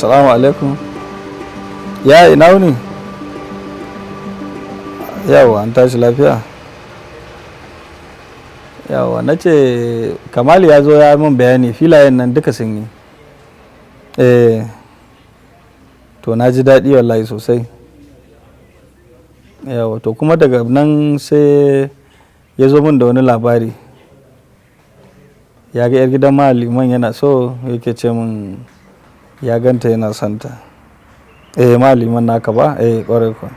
Assalamu alaikum. Ya ina wuni? Yawa an tashi lafiya? Yawa na ce Kamal ya zo ya min bayani filayen nan duka sun yi. To na ji daɗi wallahi sosai. Yawa to kuma daga nan sai ya zo min da wani labari. Ya ga 'yar gidan maliman yana so yake ce min ya ganta yana santa. Maliman naka ba? Ƙwarai kuwa.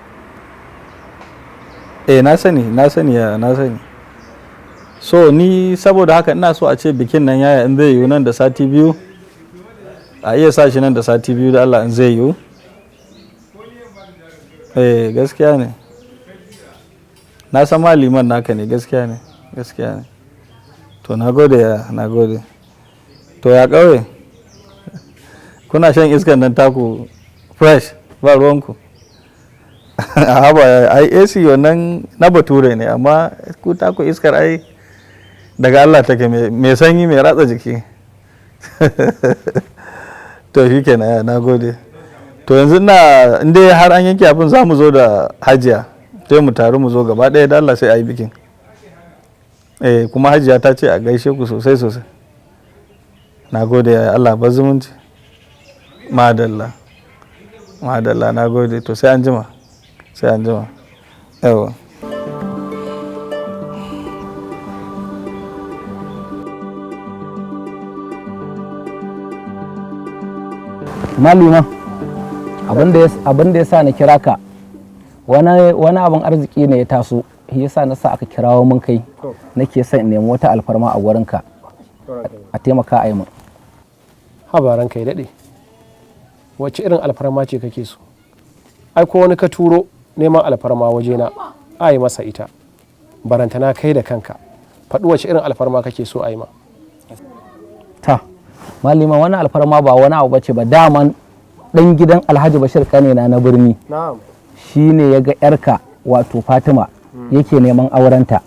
Na sani. So ni saboda haka ina so a ce bikin nan yaya in zai yiwu nan da sati biyu, a iya sa shi nan da sati biyu da Allah in zai yiwu. Gaskiya ne. Na san maliman naka ne, gaskiya ne. To na gode. To ya ƙauye? Kuna shan iskan nan taku fresh ba ruwanku? Haba ai AC wannan na bature ne amma ku taku iskar ai daga Allah take mai sanyi mai ratsa jiki. To shi kenan na gode. To yanzu inda har an yanke abin za mu zo da hajiya sai mu taru mu zo gaba ɗaya da Allah sai a yi bikin. Kuma hajiya ta ce a gaishe ku sosai. Na gode ya Allah ba zumunci. Madalla na gode. To sai an jima. Yawa. Malima abin da ya sa na kira ka wani abin arziki ne ya taso shi yasa na sa aka kirawo mun kai nake son in nemi wata alfarma a wurinka a taimaka a yi min. Habaran kai daɗe wacce irin alfarma ce kake so? Ai ko wani ka turo neman alfarma wajena a yi masa ita, barantana kai da kanka faɗi wacce irin alfarma kake so a yi ma. Ta malima wani alfarma ba wani abu bace ba, daman ɗan gidan Alhaji Bashir kanena na birni shine ya ga yarka wato Fatima yake neman aurenta,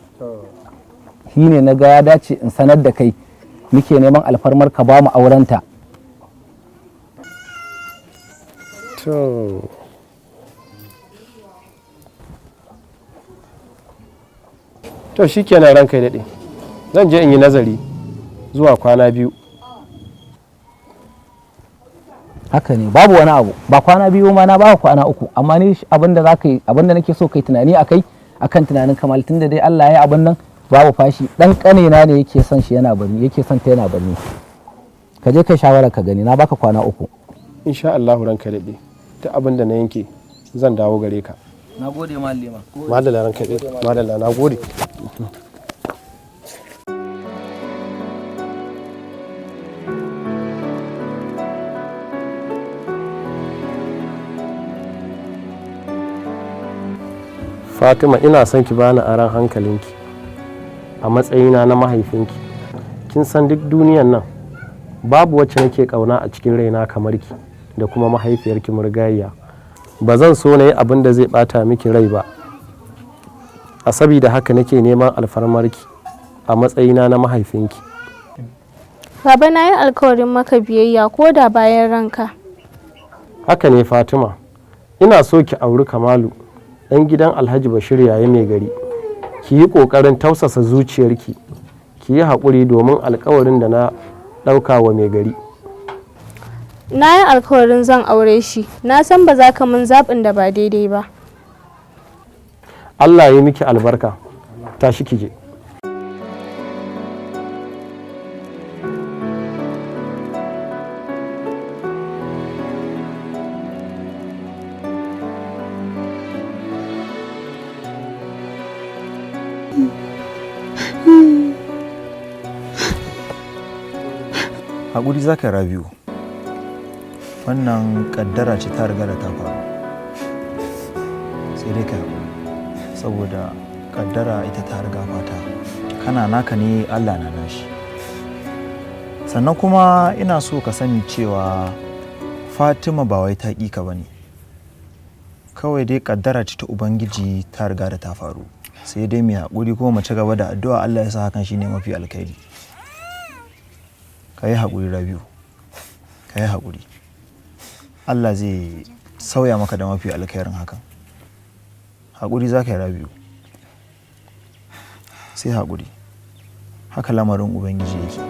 shine na ga ya dace in sanar da kai muke neman alfarmar ka ba mu aurenta. To shi kenan ranka ya daɗe, zan je in yi nazari zuwa kwana 2. Haka ne, babu wani abu, ba kwana 2 ma na ba kwana 3, amma ni abinda nake so kai tunani akan tunanin Kamal, tunda dai Allah ya yi abin nan babu fashi. Dan kanena ne yake son shi yana birni, yake son ta yana birni. Ka je kai shawara ka gani, na baka kwana 3. Insha Allah ranka ya daɗe, ta abin da na yanke zan dawo gare ka. Na gode malima. Madalla ranka ya daɗe, madalla na gode. Fatima, ina son ki bani aran hankalinki a matsayina na mahaifinki. Kin san duk duniyan nan babu wacce nake kauna a cikin raina kamar ki da kuma mahaifiyarki murgayya. Ba zan so na yi abin da zai bata miki rai ba, a sabida haka nake neman alfarmarki a matsayina na mahaifinki. Baba, na yi alkawarin maka biyayya ko da bayan ranka. Haka ne Fatima, ina so ki auri Kamalu ɗan gidan Alhaji Bashir yayi mai gari. Ki yi ƙoƙarin tausasa zuciyarki, ki yi haƙuri domin alkawarin da na ɗauka wa mai gari. Na yi alkawarin zan aure shi, na san ba za ka min zaɓin da ba daidai ba. Allah ya yi miki albarka, tashi ki je. Haƙuri za ka Rabiu, wannan ƙaddara ce ta riga da ta faru, sai dai ka haƙuri saboda ƙaddara ita ta riga fata, kana naka ne Allah na nashi. Sannan kuma ina so ka sani cewa Fatima ba wai ta ƙi ka bane, kawai dai ƙaddara ce ta Ubangiji ta riga da ta faru, sai dai mai haƙuri kuma mu ci gaba da addu'a Allah ya sa hakan shine mafi alkhairi. Ka yi haƙuri Rabiu, ka yi haƙuri. Allah zai sauya maka da mafi alkhairin hakan. Haƙuri za ka yi Rabi'u, sai haƙuri, haka lamarin Ubangiji yake.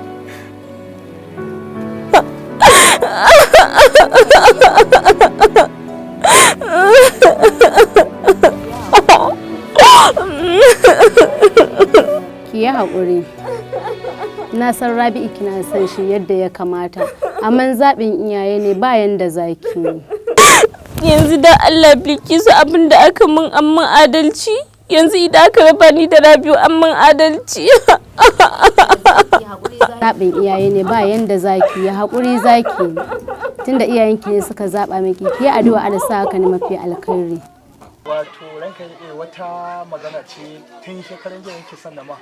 Ki yi haƙuri. Na san Rabi'u kina san shi yadda ya kamata, amma zaɓin iyaye ne bayan da zaki. Yanzu da Allah Bilkisu abin da aka min amman adalci, yanzu idan aka raba ni da Rabi'u amman adalci. Zaɓin iyaye ne bayan da zaki, ya haƙuri zaki. Tunda iyayenki ne suka zaɓa miki, ki yi addu'a Allah sa haka ne mafi alkhairi. Wato ranka ne wata magana ce tun shekaran jiya yake son na ma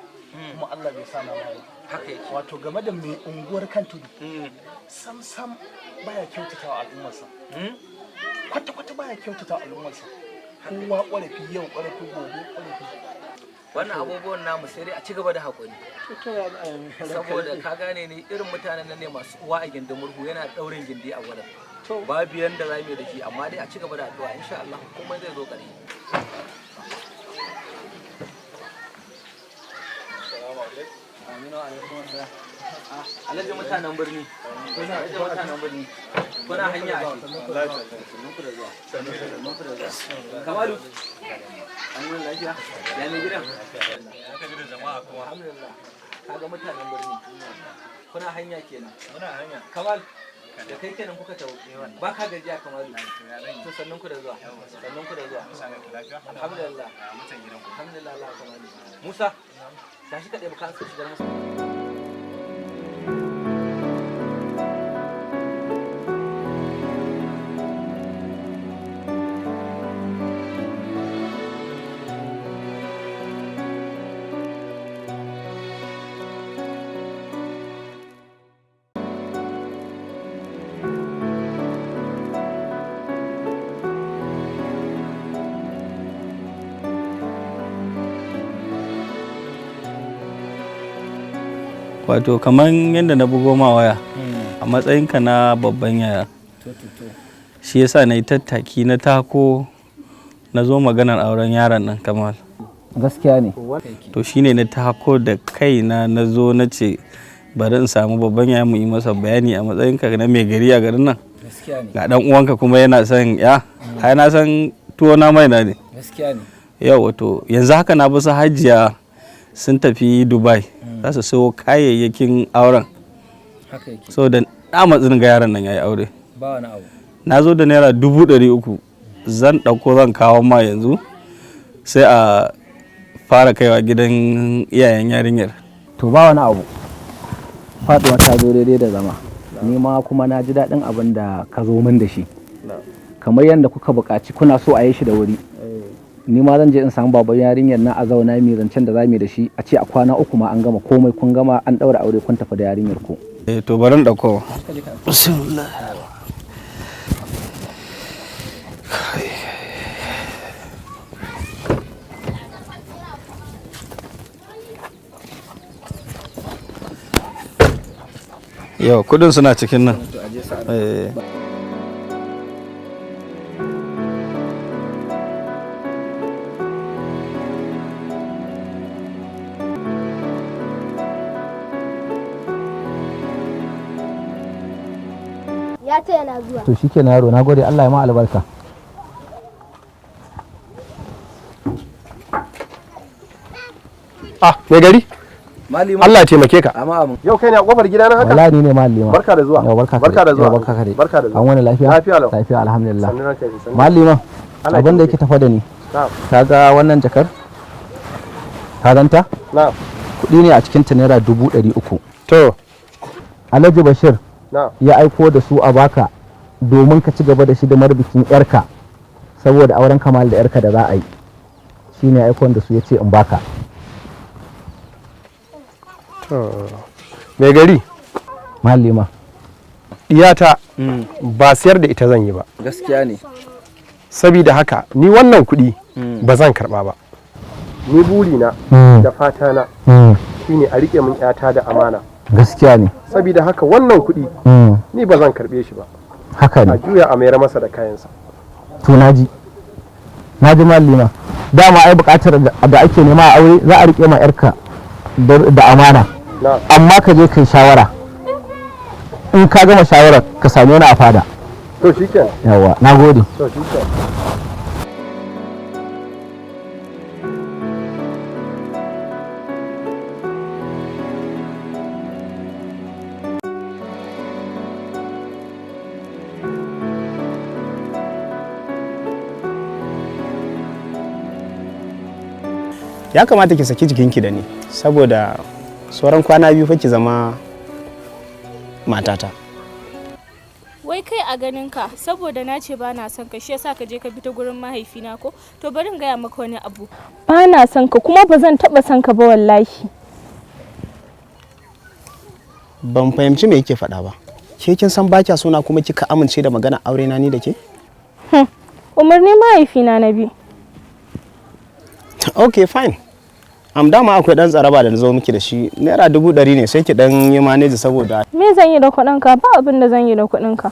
kuma Allah bai sa na ma ba. Haka yake. Wato game da mai unguwar kan tudu. Sam baya kyautatawa al'ummarsa. Kwata baya kyautatawa al'ummarsa. Kowa ƙorafi yau ƙorafi gobe ƙorafi. Wannan abubuwan namu sai dai a ci gaba da haƙuri. Saboda ka gane ne irin mutanen nan ne masu uwa a gindin murhu yana ɗaurin gindi a wurin. Babu yanda za mu yi da shi amma dai a ci gaba da addu'a insha Allah komai zai zo ƙarshe. Alhaji mutanen birni. Alhaji mutanen birni. Kuna hanya a Kamalu. An yi lafiya? Ya ne gidan? Ya ka da jama'a kuma. Alhamdulillah. Kaga mutanen birni. Kuna hanya kenan. Muna hanya. Kamal. Da kai kenan kuka tawo. Ba ka gajiya Kamalu. To sannan ku da zuwa. Sannan ku da zuwa. Alhamdulillah. Alhamdulillah Allah Kamalu. Musa. Tashi ka ɗebi kan su shigar masa. Wato kamar yadda na bugo ma waya a matsayinka na babban yaya, shi yasa na yi tattaki na tako na zo maganar auren yaron nan Kamal. Gaskiya ne. To shine na tako da kaina na zo na ce bari in samu babban yaya mu yi masa bayani a matsayinka na mai gari a garin nan. Ga dan uwanka kuma yana son ya, ai na san tuwo na mai na ne. Gaskiya ne. Yau wato yanzu haka na bisa hajiya sun tafi Dubai za su sayo kayayyakin auren. Haka yake. So da na matsin ga yaron nan yayi aure. Ba wani abu. Na zo da naira 300,000 zan ɗauko zan kawo ma yanzu sai a fara kaiwa gidan iyayen yarinyar. To ba wani abu. Faɗuwa ta zo daidai da zama. Ni ma kuma na ji daɗin abin da ka zo min da shi. Kamar yadda kuka buƙaci kuna so a yi shi da wuri. Ni ma zan je in samu baban yarinyar na a zauna mai zancen da zamu yi da shi a ce a kwana 3 ma an gama komai kun gama an ɗaura aure kun tafi da yarinyar ku. To bari in ɗauko. Bismillah. Yau kudin suna cikin nan. Ya ce yana zuwa. To shi ke na yaro, na gode Allah ya ma albarka. Mai gari? Malima. Allah ya taimake ka. Amma amin. Yau kai ne a kofar gida na haka? Wallahi ni ne malima. Barka da zuwa. Yau barka da zuwa. Barka ka dai. Barka da zuwa. An wani lafiya? Lafiya lau. Lafiya alhamdulillah. Sannan kai sannan. Malima. Abin da yake tafa da ni. Na'am. Ka ga wannan jakar? Ka ganta? Na'am. Kuɗi ne a cikin ta naira 300,000. To. Alhaji Bashir Na'am. ya aiko da su a baka domin ka ci gaba da hidimar bikin yarka saboda auren Kamal da yarka da za a yi. Shine aikon da su ya ce in baka. Mai gari? Malima. Iyata ba siyar da ita zan yi ba. Gaskiya ne. Sabida haka ni wannan kuɗi ba zan karɓa ba. Ni burina da fatana shine a riƙe min ƴata da amana. Gaskiya ne. Sabida haka wannan kuɗi ni ba zan karɓe shi ba. haka a ne. juya a mayar masa da kayansa. To naji malima, dama ai bukatar da ake nema a aure za a rike ma yarka da amana, amma ka je kai shawara, in ka gama shawarar ka same ni a fada. To shikenan. Yawa, nagode. To shikenan. Ya kamata ki saki jikinki da ni saboda sauran kwana biyu fa ki zama matata. Wai kai a ganin ka saboda na ce ba na son ka shi yasa ka je ka bi ta gurin mahaifina ko? To bari in gaya maka wani abu. Ba na son ka kuma ba zan taba son ka ba wallahi. Ban fahimci me yake faɗa ba. Ke kin san ba kya sona kuma kika amince da magana aure na ni da ke? Umarni mahaifina na bi. Okay fine. Dama akwai dan tsaraba da na zo miki da shi naira 100 ne sai ki dan yi manage saboda me zan yi da kuɗin ka? Ba abin da zan yi da kuɗin ka.